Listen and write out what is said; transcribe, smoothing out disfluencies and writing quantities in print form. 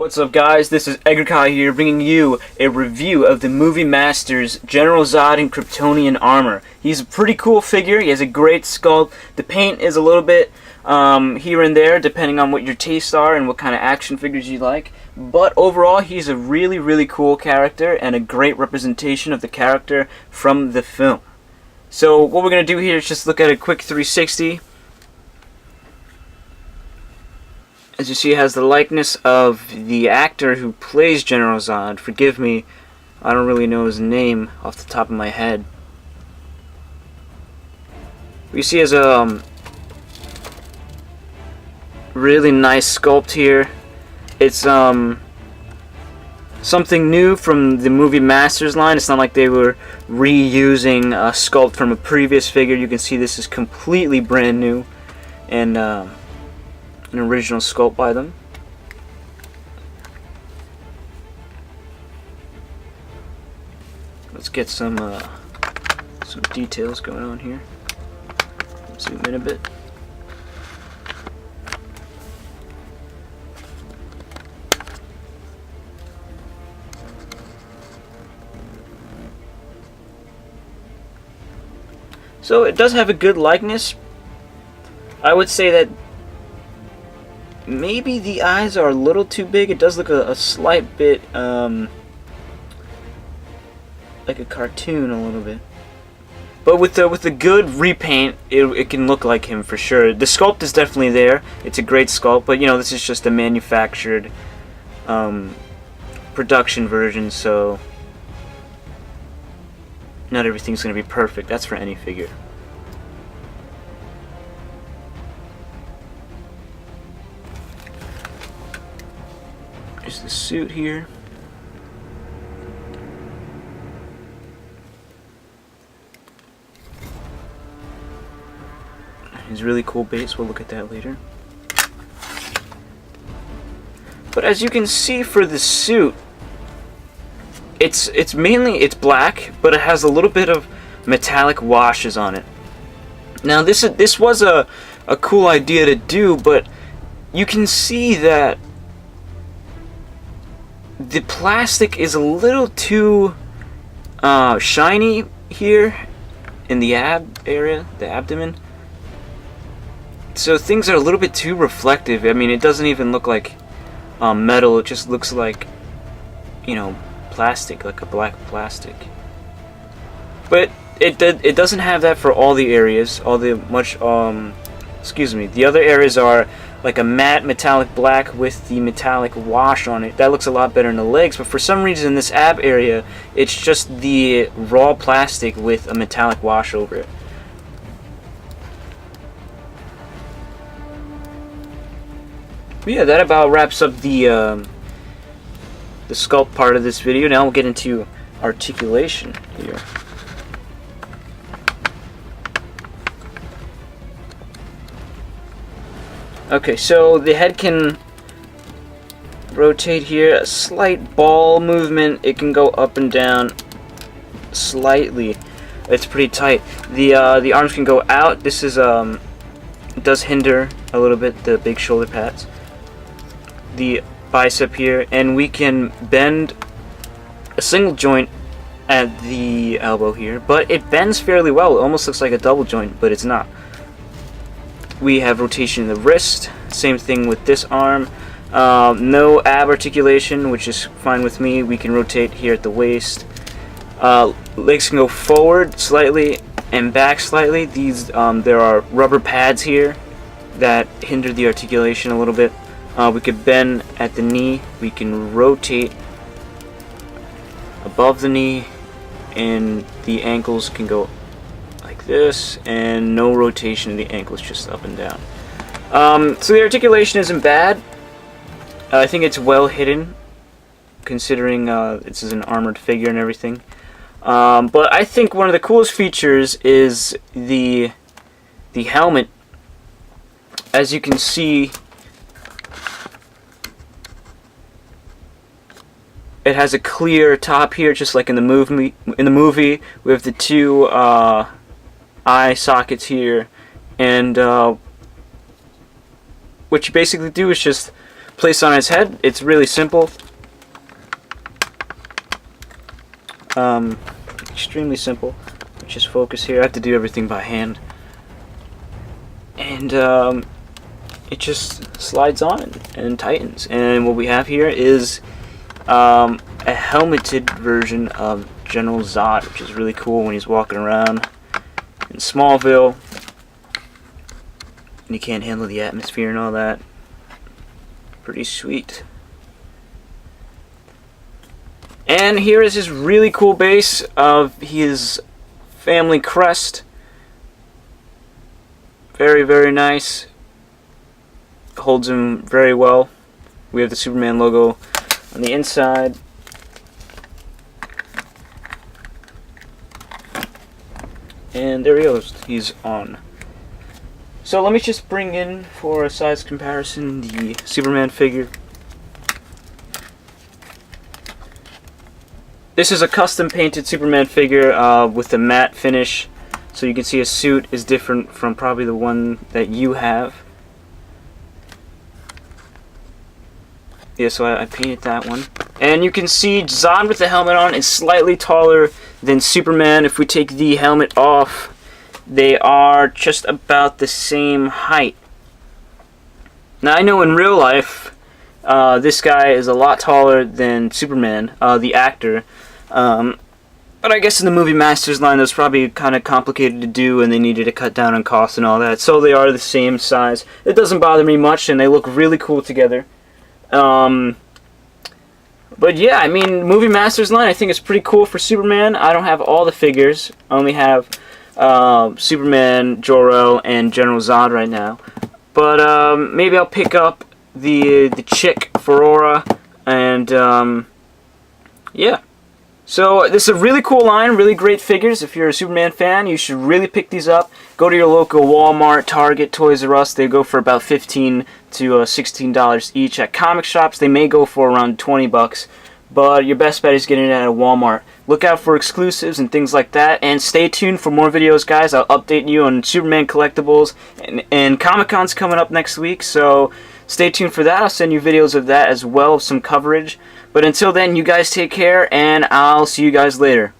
What's up, guys? This is Edgar here, bringing you a review of the Movie Masters General Zod in Kryptonian armor. He's a pretty cool figure. He has a great sculpt. The paint is a little bit here and there, depending on what your tastes are and what kind of action figures you like. But overall, he's a really cool character and a great representation of the character from the film. So what we're going to do here is just look at a quick 360. As you see, it has the likeness of the actor who plays General Zod. Forgive me, I don't really know his name off the top of my head. You see, has a really nice sculpt here. It's something new from the Movie Masters line. It's not like they were reusing a sculpt from a previous figure. You can see this is completely brand new and an original sculpt by them. Let's get some details going on here. Zoom in a bit. So it does have a good likeness. I would say that maybe the eyes are a little too big. It does look a slight bit like a cartoon a little bit. But with the good repaint, it can look like him for sure. The sculpt is definitely there. It's a great sculpt, but you know, this is just a manufactured production version, so not everything's going to be perfect. That's for any figure. There's the suit here. His really cool base, we'll look at that later. But as you can see for the suit, it's mainly black, but it has a little bit of metallic washes on it. Now this was a cool idea to do, but you can see that the plastic is a little too shiny here in the area, the abdomen. So things are a little bit too reflective. I mean, it doesn't even look like metal. It just looks like, you know, plastic, like a black plastic. But it doesn't have that for all the areas. All the the other areas are like a matte metallic black with the metallic wash on it. That looks a lot better in the legs, but for some reason in this ab area, it's just the raw plastic with a metallic wash over it. But yeah, that about wraps up the sculpt part of this video. Now we'll get into articulation here. Okay, so the head can rotate here, a slight ball movement. It can go up and down slightly. It's pretty tight. The arms can go out. This is it does hinder a little bit the big shoulder pads. The bicep here, and we can bend a single joint at the elbow here, but it bends fairly well. It almost looks like a double joint, but it's not. We have rotation in the wrist, same thing with this arm. No ab articulation, which is fine with me. We can rotate here at the waist. Legs can go forward slightly and back slightly. These there are rubber pads here that hinder the articulation a little bit. We could bend at the knee. We can rotate above the knee, and the ankles can go like this, and no rotation in the ankles, just up and down. So the articulation isn't bad. I think it's well hidden, considering this is an armored figure and everything. But I think one of the coolest features is the helmet. As you can see, it has a clear top here, just like in the movie. We have the two eye sockets here, and what you basically do is just place on his head. It's really simple. Extremely simple. Just focus here. I have to do everything by hand. And it just slides on and tightens. And what we have here is a helmeted version of General Zod, which is really cool when he's walking around in Smallville and he can't handle the atmosphere and all that. Pretty sweet. And here is his really cool base of his family crest. Very, very nice. Holds him very well. We have the Superman logo on the inside. And there he goes. He's on. So let me just bring in, for a size comparison, the Superman figure. This is a custom painted Superman figure with a matte finish. So you can see his suit is different from probably the one that you have. Yeah, so I painted that one. And you can see Zod with the helmet on is slightly taller than Superman. If we take the helmet off, they are just about the same height. Now I know in real life, this guy is a lot taller than Superman, the actor. But I guess in the movie Masters line, that was probably kind of complicated to do, and they needed to cut down on cost and all that. So they are the same size. It doesn't bother me much, and they look really cool together. But yeah, I mean, movie Masters line, I think it's pretty cool for Superman. I don't have all the figures. I only have Superman, Jor-El, and General Zod right now. But maybe I'll pick up the chick for Aura, and yeah. So this is a really cool line, really great figures. If you're a Superman fan, you should really pick these up. Go to your local Walmart, Target, Toys R Us. They go for about $15 to $16 each. At comic shops, they may go for around $20, but your best bet is getting it at a Walmart. Look out for exclusives and things like that, and stay tuned for more videos, guys. I'll update you on Superman collectibles, and Comic-Con's coming up next week, so stay tuned for that. I'll send you videos of that as well, some coverage. But until then, you guys take care, and I'll see you guys later.